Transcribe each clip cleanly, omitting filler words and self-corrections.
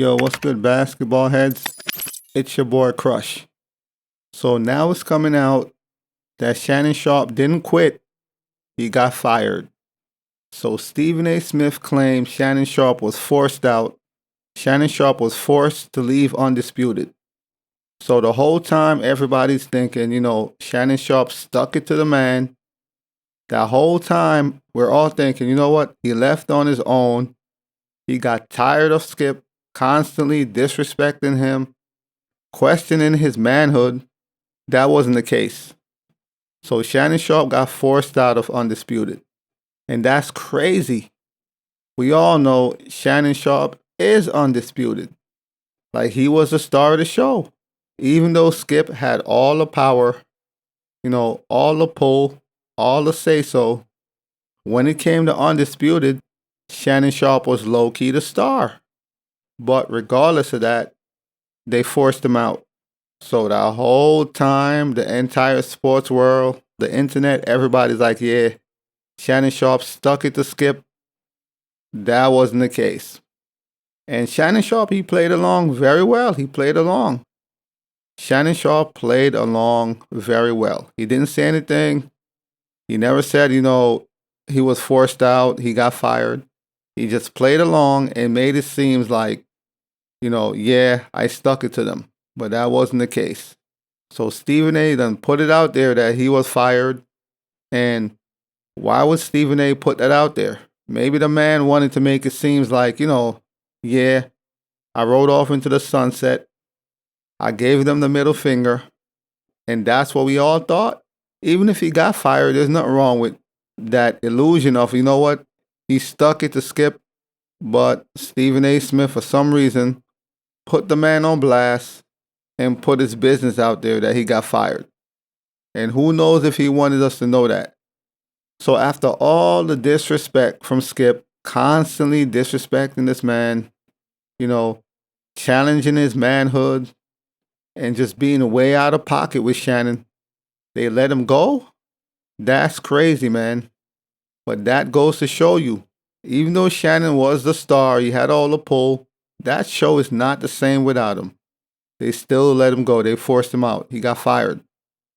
Yo, what's good, basketball heads? It's your boy Crush. So now it's coming out that Shannon Sharpe didn't quit, he got fired. So Stephen A. Smith claimed Shannon Sharpe was forced out. Shannon Sharpe was forced to leave Undisputed. So the whole time everybody's thinking, Shannon Sharpe stuck it to the man. That whole time we're all thinking, you know what? He left on his own. He got tired of Skip constantly disrespecting him, questioning his manhood. That wasn't the case. So Shannon Sharpe got forced out of Undisputed. And that's crazy. We all know Shannon Sharpe is undisputed. Like, he was the star of the show. Even though Skip had all the power, all the pull, all the say-so, when it came to Undisputed, Shannon Sharpe was low-key the star. But regardless of that, they forced him out. So the whole time, the entire sports world, the internet, everybody's like, yeah, Shannon Sharpe stuck it to Skip. That wasn't the case. And Shannon Sharpe, he played along very well. Shannon Sharpe played along very well. He didn't say anything. He never said, he was forced out, he got fired. He just played along and made it seem like, yeah, I stuck it to them. But that wasn't the case. So Stephen A. done put it out there that he was fired. And why would Stephen A. put that out there? Maybe the man wanted to make it seem like, yeah, I rode off into the sunset. I gave them the middle finger. And that's what we all thought. Even if he got fired, there's nothing wrong with that illusion of, he stuck it to Skip. But Stephen A. Smith, for some reason, put the man on blast and put his business out there that he got fired. And who knows if he wanted us to know that. So after all the disrespect from Skip, constantly disrespecting this man, challenging his manhood, and just being way out of pocket with Shannon, they let him go? That's crazy, man. But that goes to show you, even though Shannon was the star, he had all the pull, that show is not the same without him. They still let him go. They forced him out. He got fired,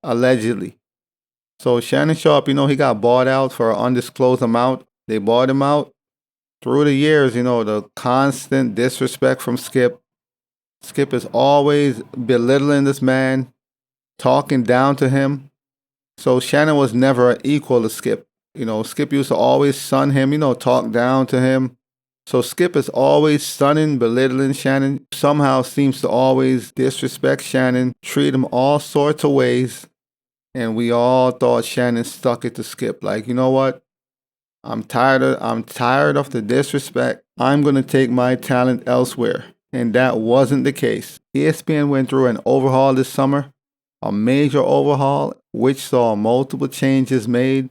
allegedly. So Shannon Sharpe, he got bought out for an undisclosed amount. They bought him out. Through the years, the constant disrespect from Skip. Skip is always belittling this man, talking down to him. So Shannon was never an equal to Skip. Skip used to always sun him, talk down to him. So Skip is always stunning, belittling Shannon. Somehow seems to always disrespect Shannon, treat him all sorts of ways. And we all thought Shannon stuck it to Skip. Like, you know what? I'm tired of the disrespect. I'm going to take my talent elsewhere. And that wasn't the case. ESPN went through an overhaul this summer, a major overhaul, which saw multiple changes made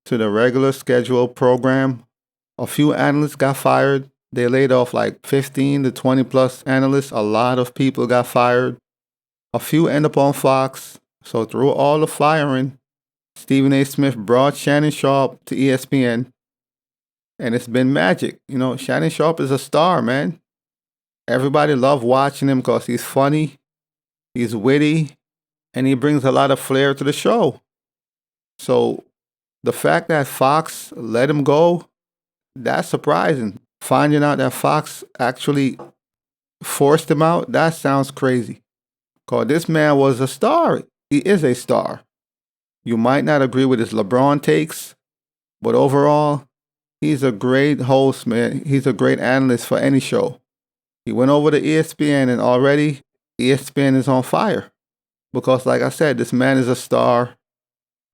to the regular scheduled program. A few analysts got fired. They laid off like 15 to 20 plus analysts. A lot of people got fired. A few end up on Fox. So through all the firing, Stephen A. Smith brought Shannon Sharpe to ESPN. And it's been magic. Shannon Sharpe is a star, man. Everybody loved watching him because he's funny, he's witty, and he brings a lot of flair to the show. So the fact that Fox let him go, that's surprising. Finding out that Fox actually forced him out, that sounds crazy. Because this man was a star. He is a star. You might not agree with his LeBron takes, but overall, he's a great host, man. He's a great analyst for any show. He went over to ESPN and already ESPN is on fire. Because like I said, this man is a star.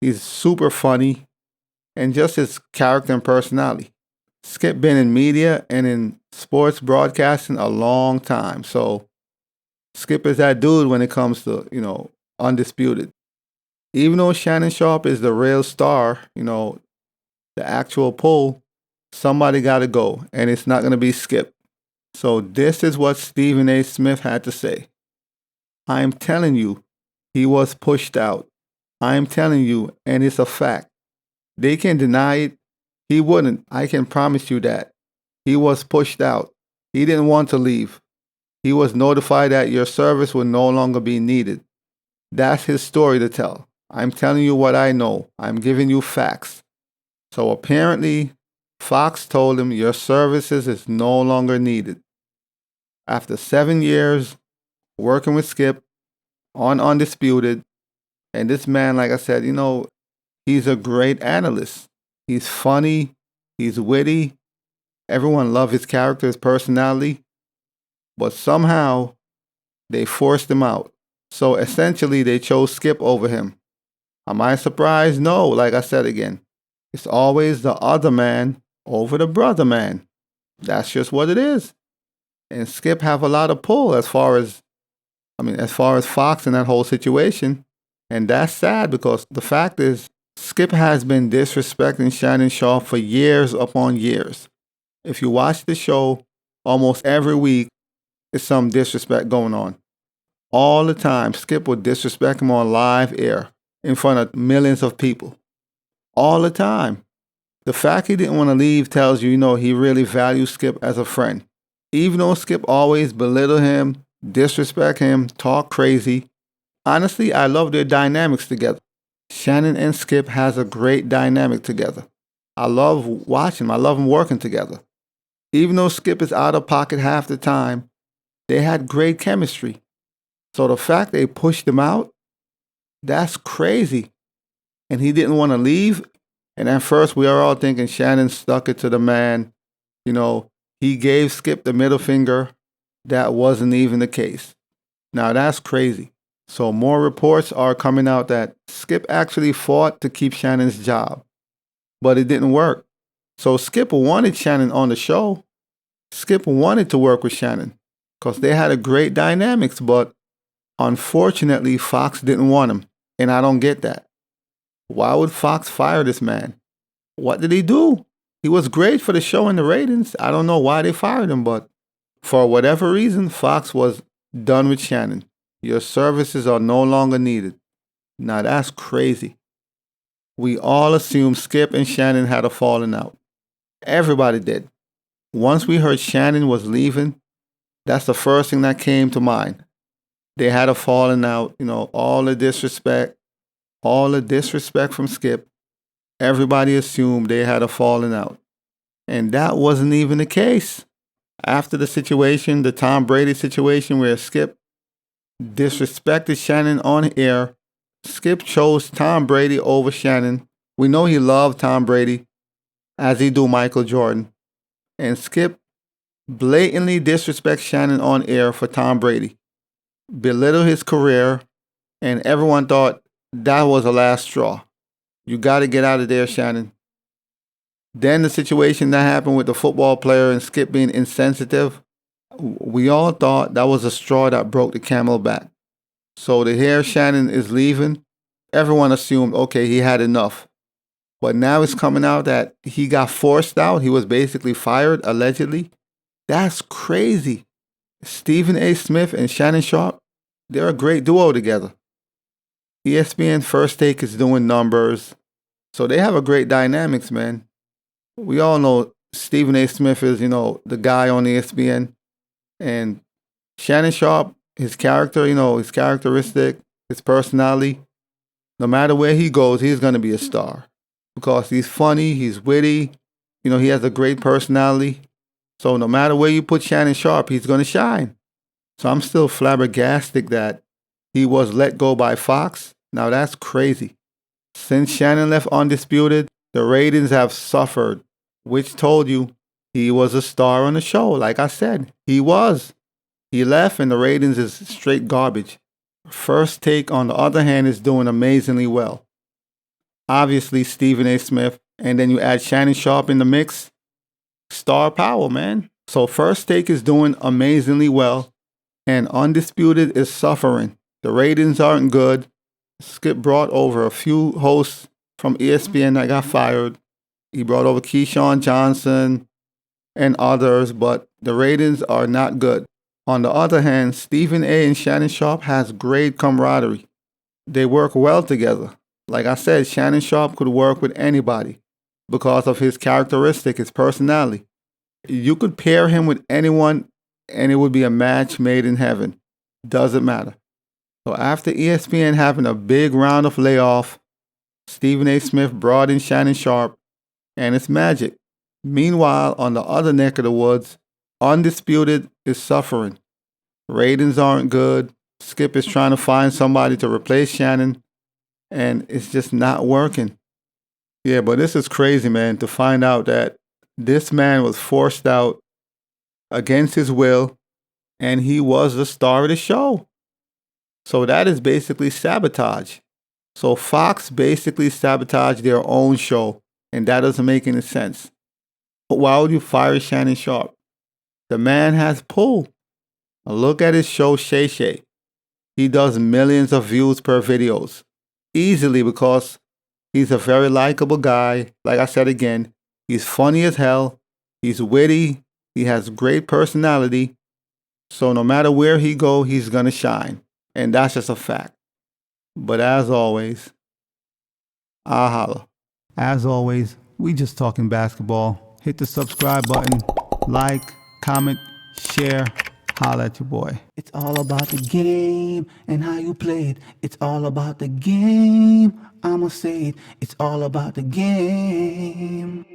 He's super funny. And just his character and personality. Skip been in media and in sports broadcasting a long time. So Skip is that dude when it comes to, Undisputed. Even though Shannon Sharpe is the real star, the actual pull, somebody got to go. And it's not going to be Skip. So this is what Stephen A. Smith had to say. I'm telling you, he was pushed out. I'm telling you, and it's a fact. They can deny it. He wouldn't. I can promise you that. He was pushed out. He didn't want to leave. He was notified that your service will no longer be needed. That's his story to tell. I'm telling you what I know. I'm giving you facts. So apparently, Fox told him your services is no longer needed. After 7 years working with Skip on Undisputed, and this man, like I said, he's a great analyst. He's funny. He's witty. Everyone loves his character, his personality. But somehow, they forced him out. So essentially, they chose Skip over him. Am I surprised? No, like I said again. It's always the other man over the brother man. That's just what it is. And Skip have a lot of pull as far as Fox in that whole situation. And that's sad because the fact is, Skip has been disrespecting Shannon Sharpe for years upon years. If you watch the show, almost every week, there's some disrespect going on. All the time, Skip would disrespect him on live air in front of millions of people. All the time. The fact he didn't want to leave tells you, he really values Skip as a friend. Even though Skip always belittle him, disrespect him, talk crazy. Honestly, I love their dynamics together. Shannon and Skip has a great dynamic together. I love watching them. I love them working together. Even though Skip is out of pocket half the time, they had great chemistry. So the fact they pushed him out, that's crazy. And he didn't want to leave. And at first we are all thinking Shannon stuck it to the man. He gave Skip the middle finger. That wasn't even the case. Now that's crazy. So more reports are coming out that Skip actually fought to keep Shannon's job. But it didn't work. So Skip wanted Shannon on the show. Skip wanted to work with Shannon because they had a great dynamics, but unfortunately, Fox didn't want him, and I don't get that. Why would Fox fire this man? What did he do? He was great for the show and the ratings. I don't know why they fired him, but for whatever reason, Fox was done with Shannon. Your services are no longer needed. Now that's crazy. We all assumed Skip and Shannon had a falling out. Everybody did. Once we heard Shannon was leaving, that's the first thing that came to mind. They had a falling out, all the disrespect from Skip. Everybody assumed they had a falling out. And that wasn't even the case. After the Tom Brady situation where Skip disrespected Shannon on air, Skip chose Tom Brady over Shannon. We know he loved Tom Brady, as he do Michael Jordan. And Skip blatantly disrespects Shannon on air for Tom Brady, belittle his career, and everyone thought that was the last straw. You got to get out of there, Shannon. Then the situation that happened with the football player and Skip being insensitive, we all thought that was a straw that broke the camel back. So to hear Shannon is leaving, everyone assumed, okay, he had enough. But now it's coming out that he got forced out. He was basically fired, allegedly. That's crazy. Stephen A. Smith and Shannon Sharpe, they're a great duo together. ESPN First Take is doing numbers. So they have a great dynamics, man. We all know Stephen A. Smith is, the guy on ESPN. And Shannon Sharpe, his character, his characteristic, his personality, no matter where he goes, he's going to be a star. Because he's funny, he's witty, he has a great personality. So no matter where you put Shannon Sharpe, he's going to shine. So I'm still flabbergasted that he was let go by Fox. Now that's crazy. Since Shannon left Undisputed, the ratings have suffered, which told you he was a star on the show. Like I said, he was. He left and the ratings is straight garbage. First Take, on the other hand, is doing amazingly well. Obviously, Stephen A. Smith, and then you add Shannon Sharpe in the mix. Star power, man. So First Take is doing amazingly well, and Undisputed is suffering. The ratings aren't good. Skip brought over a few hosts from ESPN that got fired. He brought over Keyshawn Johnson and others, but the ratings are not good. On the other hand, Stephen A. and Shannon Sharpe has great camaraderie. They work well together. Like I said, Shannon Sharpe could work with anybody because of his characteristic, his personality. You could pair him with anyone and it would be a match made in heaven. Doesn't matter. So after ESPN having a big round of layoff, Stephen A. Smith brought in Shannon Sharpe, and it's magic. Meanwhile, on the other neck of the woods, Undisputed is suffering. Ratings aren't good. Skip is trying to find somebody to replace Shannon, and it's just not working. Yeah, but this is crazy, man, to find out that this man was forced out against his will, and he was the star of the show. So that is basically sabotage. So Fox basically sabotaged their own show, and that doesn't make any sense. But why would you fire Shannon Sharpe? The man has pull. Look at his show, Shay Shay. He does millions of views per videos. Easily, because he's a very likable guy. Like I said again, he's funny as hell. He's witty. He has great personality. So no matter where he go, he's going to shine. And that's just a fact. But as always, I holla. As always, we just talking basketball. Hit the subscribe button, like, comment, share. Holla at your boy. It's all about the game and how you play it. It's all about the game. I'ma say it. It's all about the game.